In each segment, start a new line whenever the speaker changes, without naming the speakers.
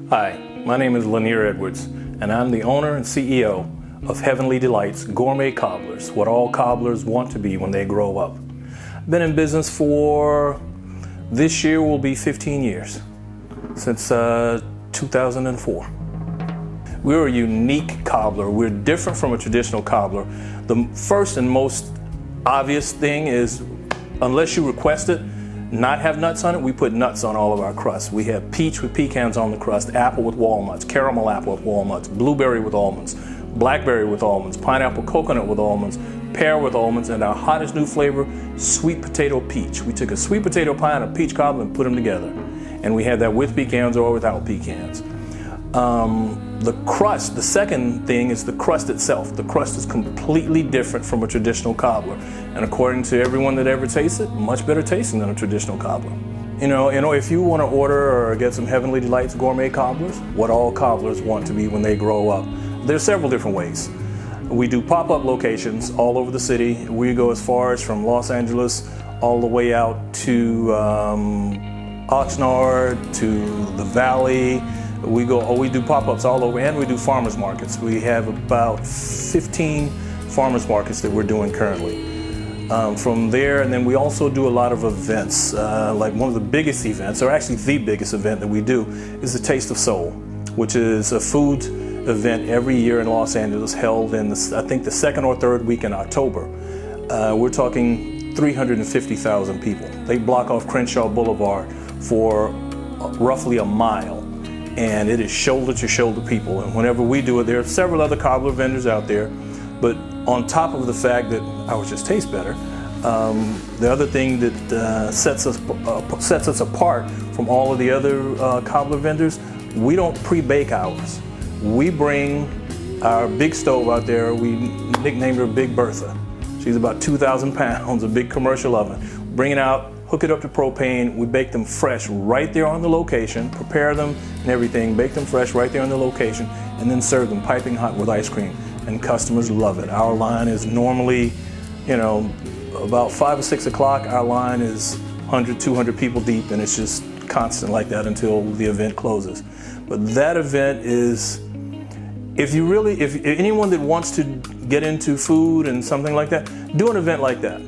Hi, my name is Lanier Edwards, and I'm the owner and CEO of Heavenly Delights Gourmet Cobblers, what all cobblers want to be when they grow up. I've been in business for, this year will be 15 years, since 2004. We're a unique cobbler. We're different from a traditional cobbler. The first and most obvious thing is, unless you request it, not have nuts on it, we put nuts on all of our crusts. We have peach with pecans on the crust, apple with walnuts, caramel apple with walnuts, blueberry with almonds, blackberry with almonds, pineapple coconut with almonds, pear with almonds, and our hottest new flavor, sweet potato peach. We took a sweet potato pie and a peach cobbler and put them together. And we had that with pecans or without pecans. The crust, the second thing is the crust itself. The crust is completely different from a traditional cobbler. And according to everyone that ever tastes it, much better tasting than a traditional cobbler. You know, if you want to order or get some Heavenly Delights Gourmet Cobblers, what all cobblers want to be when they grow up, there's several different ways. We do pop-up locations all over the city. We go as far as from Los Angeles all the way out to Oxnard, to the Valley. We do pop-ups all over, and we do farmers markets. We have about 15 farmers markets that we're doing currently. From there, and then we also do a lot of events. Like one of the biggest events, or actually the biggest event that we do, is the Taste of Soul, which is a food event every year in Los Angeles, held in, I think, the second or third week in October. We're talking 350,000 people. They block off Crenshaw Boulevard for roughly a mile. And it is shoulder to shoulder people. And whenever we do it, there are several other cobbler vendors out there. But on top of the fact that ours just tastes better, the other thing that sets us apart from all of the other cobbler vendors, we don't pre-bake ours. We bring our big stove out there. We nicknamed her Big Bertha. She's about 2,000 pounds, a big commercial oven. Bring it out, hook it up to propane. We bake them fresh right there on the location, prepare them and everything, bake them fresh right there on the location, and then serve them piping hot with ice cream. And customers love it. Our line is normally, about 5 or 6 o'clock, our line is 100, 200 people deep, and it's just constant like that until the event closes. But that event is, if anyone that wants to get into food and something like that, do an event like that.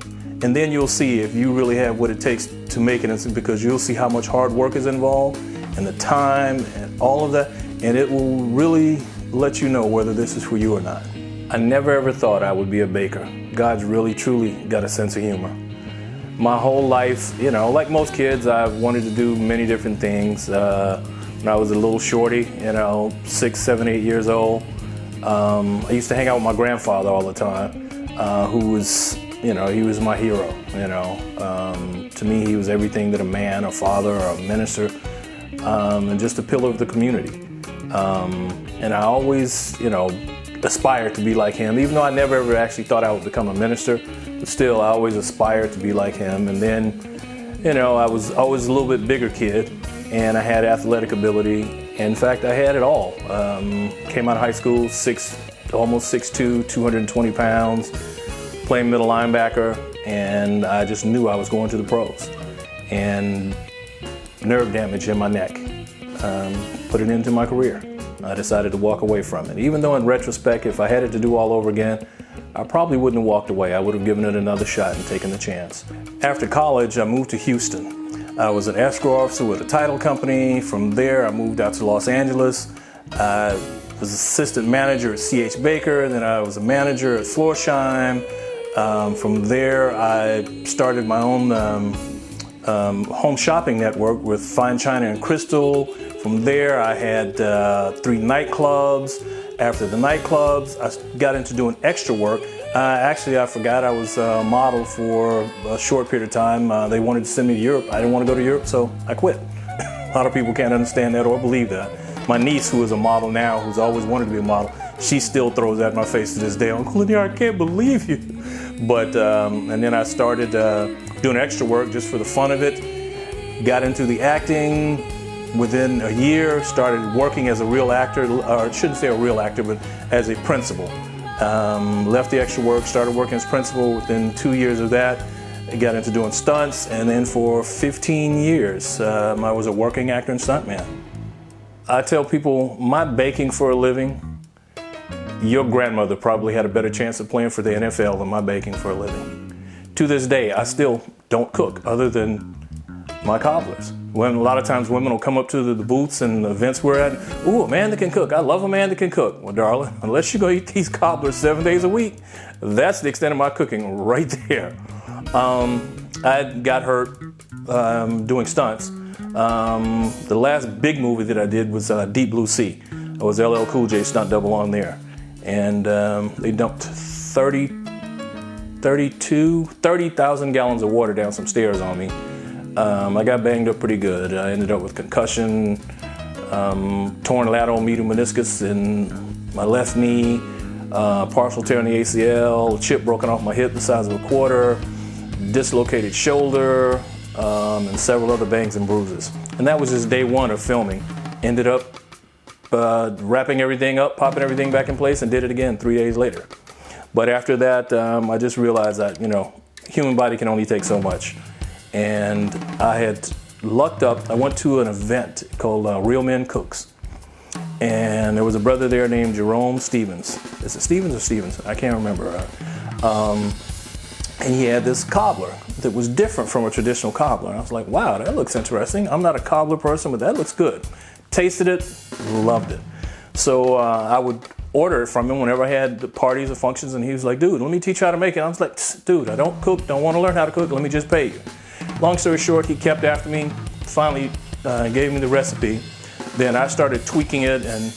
And then you'll see if you really have what it takes to make it, because you'll see how much hard work is involved and the time and all of that, and it will really let you know whether this is for you or not. I never ever thought I would be a baker. God's really truly got a sense of humor. My whole life, like most kids, I've wanted to do many different things. When I was a little shorty, 6, 7, 8 years old, I used to hang out with my grandfather all the time, who was, he was my hero. To me, he was everything that a man, a father, or a minister, and just a pillar of the community. And I always, aspired to be like him, even though I never ever actually thought I would become a minister, but still I always aspired to be like him. And then, I was always a little bit bigger kid, and I had athletic ability. In fact, I had it all. Came out of high school, almost 6'2", 220 pounds, playing middle linebacker, and I just knew I was going to the pros. And nerve damage in my neck put it into my career. I decided to walk away from it. Even though in retrospect, if I had it to do all over again, I probably wouldn't have walked away. I would have given it another shot and taken the chance. After college, I moved to Houston. I was an escrow officer with a title company. From there, I moved out to Los Angeles. I was assistant manager at C.H. Baker, then I was a manager at Florsheim. From there, I started my own home shopping network with Fine China and Crystal. From there, I had 3 nightclubs. After the nightclubs, I got into doing extra work. Actually, I forgot I was a model for a short period of time. They wanted to send me to Europe. I didn't want to go to Europe, so I quit. A lot of people can't understand that or believe that. My niece, who is a model now, who's always wanted to be a model, she still throws that in my face to this day. Uncle Lanier, I can't believe you. But, and then I started doing extra work just for the fun of it. Got into the acting. Within a year, started working as a real actor, or I shouldn't say a real actor, but as a principal. Left the extra work, started working as principal. Within 2 years of that, I got into doing stunts, and then for 15 years, I was a working actor and stuntman. I tell people, my baking for a living, your grandmother probably had a better chance of playing for the NFL than my baking for a living. To this day, I still don't cook other than my cobblers. When a lot of times women will come up to the booths and the events we're at, ooh, a man that can cook. I love a man that can cook. Well, darling, unless you go eat these cobblers 7 days a week, that's the extent of my cooking right there. I got hurt doing stunts. The last big movie that I did was Deep Blue Sea. I was LL Cool J stunt double on there. And they dumped 30,000 gallons of water down some stairs on me. I got banged up pretty good. I ended up with concussion, torn lateral medial meniscus in my left knee, partial tear in the ACL, chip broken off my hip the size of a quarter, dislocated shoulder, and several other bangs and bruises. And that was just day one of filming. Ended up wrapping everything up, popping everything back in place, and did it again 3 days later. But after that, I just realized that, human body can only take so much. And I had lucked up. I went to an event called Real Men Cooks. And there was a brother there named Jerome Stevens. Is it Stevens or Stevens? I can't remember. And he had this cobbler that was different from a traditional cobbler. And I was like, wow, that looks interesting. I'm not a cobbler person, but that looks good. Tasted it, loved it. So I would order it from him whenever I had the parties or functions, and he was like, dude, let me teach you how to make it. I was like, dude, I don't cook, don't want to learn how to cook, let me just pay you. Long story short, he kept after me, finally gave me the recipe. Then I started tweaking it and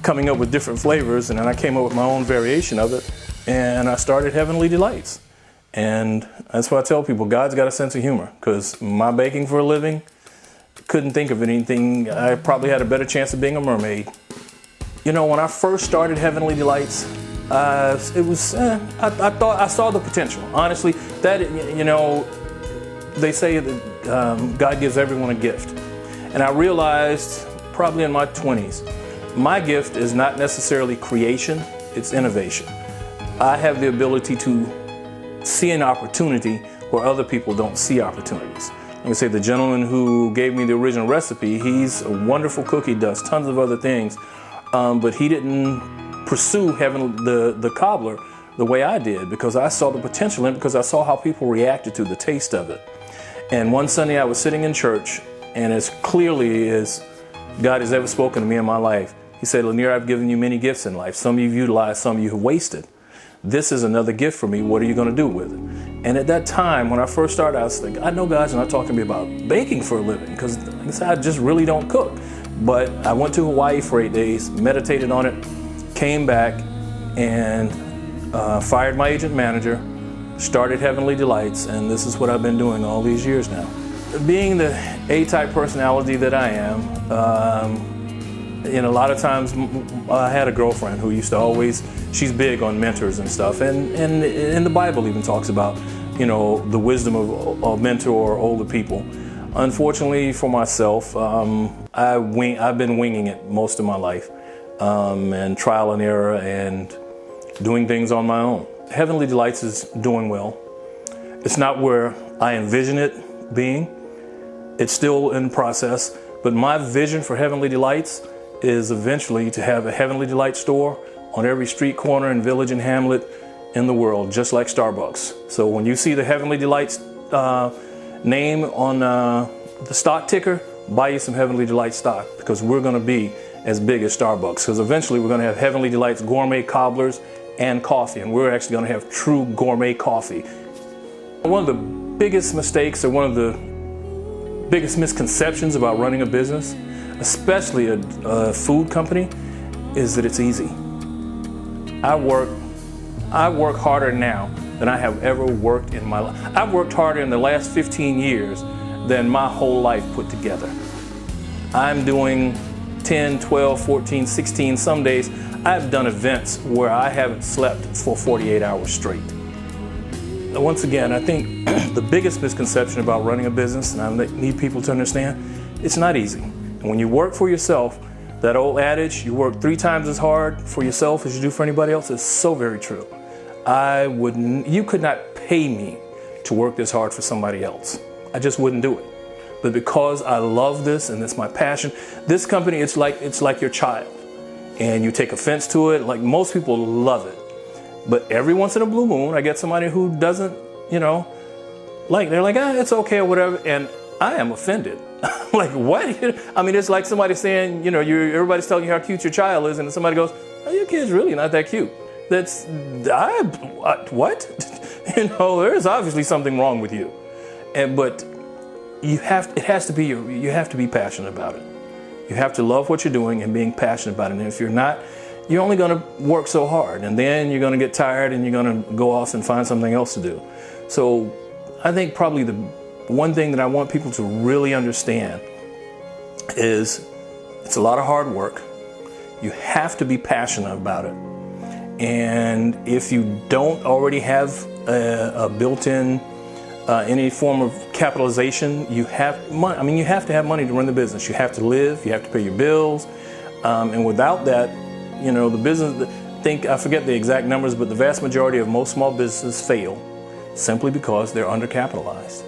coming up with different flavors, and then I came up with my own variation of it, and I started Heavenly Delights. And that's why I tell people, God's got a sense of humor, because my baking for a living, couldn't think of anything. I probably had a better chance of being a mermaid. When I first started Heavenly Delights, I thought I saw the potential. Honestly, they say that God gives everyone a gift. And I realized probably in my 20s, my gift is not necessarily creation, it's innovation. I have the ability to see an opportunity where other people don't see opportunities. Let me say the gentleman who gave me the original recipe, he's a wonderful cook. He does tons of other things, but he didn't pursue the cobbler the way I did, because I saw the potential in it, because I saw how people reacted to the taste of it. And one Sunday I was sitting in church, and as clearly as God has ever spoken to me in my life, he said, Lanier, I've given you many gifts in life. Some you've utilized, some you have wasted. This is another gift for me. What are you going to do with it? And at that time, when I first started, I was thinking, I know God's not talking to me about baking for a living, because I just really don't cook. But I went to Hawaii for 8 days, meditated on it, came back, and fired my agent manager, started Heavenly Delights, and this is what I've been doing all these years now. Being the A-type personality that I am, a lot of times I had a girlfriend who used to always, she's big on mentors and stuff, and the Bible even talks about, the wisdom of a mentor or older people. Unfortunately for myself, I've been winging it most of my life, and trial and error and doing things on my own. Heavenly Delights is doing well. It's not where I envision it being. It's still in process, but my vision for Heavenly Delights is eventually to have a Heavenly Delight store on every street corner and village and hamlet in the world, just like Starbucks. So when you see the Heavenly Delights name on the stock ticker, buy you some Heavenly Delight stock, because we're going to be as big as Starbucks, because eventually we're going to have Heavenly Delights-Gourmet Cobblers and coffee, and we're actually going to have true gourmet coffee. One of the biggest mistakes, or one of the biggest misconceptions about running a business, especially a food company, is that it's easy. I work harder now than I have ever worked in my life. I've worked harder in the last 15 years than my whole life put together. I'm doing 10, 12, 14, 16, some days I've done events where I haven't slept for 48 hours straight. Once again, I think the biggest misconception about running a business, and I need people to understand, it's not easy. And when you work for yourself, that old adage, you work 3 times as hard for yourself as you do for anybody else, is so very true. You could not pay me to work this hard for somebody else. I just wouldn't do it. but because I love this and it's my passion, this company, it's like your child. And you take offense to it. Like, most people love it. But every once in a blue moon, I get somebody who doesn't, they're like, it's okay or whatever. And I am offended. Like, what? I mean, it's like somebody saying, everybody's telling you how cute your child is. And somebody goes, oh, your kid's really not that cute. What? There's obviously something wrong with you. But you have to be passionate about it. You have to love what you're doing and being passionate about it. And if you're not, you're only going to work so hard, and then you're going to get tired and you're going to go off and find something else to do. So I think probably the one thing that I want people to really understand is it's a lot of hard work. You have to be passionate about it. And if you don't already have a built-in any form of capitalization, you have money. I mean, you have to have money to run the business. You have to live, you have to pay your bills. And without that, the business, I forget the exact numbers, but the vast majority of most small businesses fail simply because they're undercapitalized.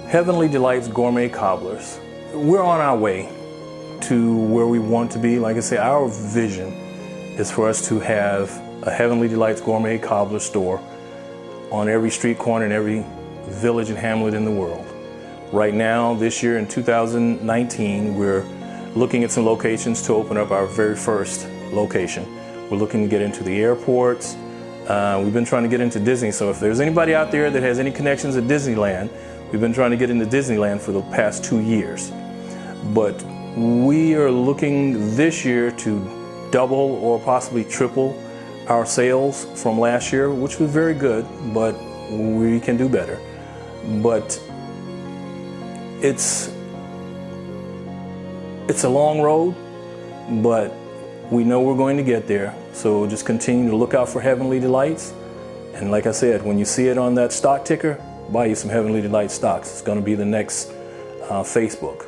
Heavenly Delights Gourmet Cobblers. We're on our way to where we want to be. Like I say, our vision is for us to have a Heavenly Delights Gourmet Cobbler store on every street corner in every village and hamlet in the world. Right now, this year in 2019, we're looking at some locations to open up our very first location. We're looking to get into the airports. We've been trying to get into Disney, so if there's anybody out there that has any connections at Disneyland, we've been trying to get into Disneyland for the past 2 years. But we are looking this year to double or possibly triple our sales from last year, which was very good, but we can do better. But it's a long road, but we know we're going to get there. So just continue to look out for Heavenly Delights. And like I said, when you see it on that stock ticker, buy you some Heavenly Delights stocks. It's going to be the next Facebook.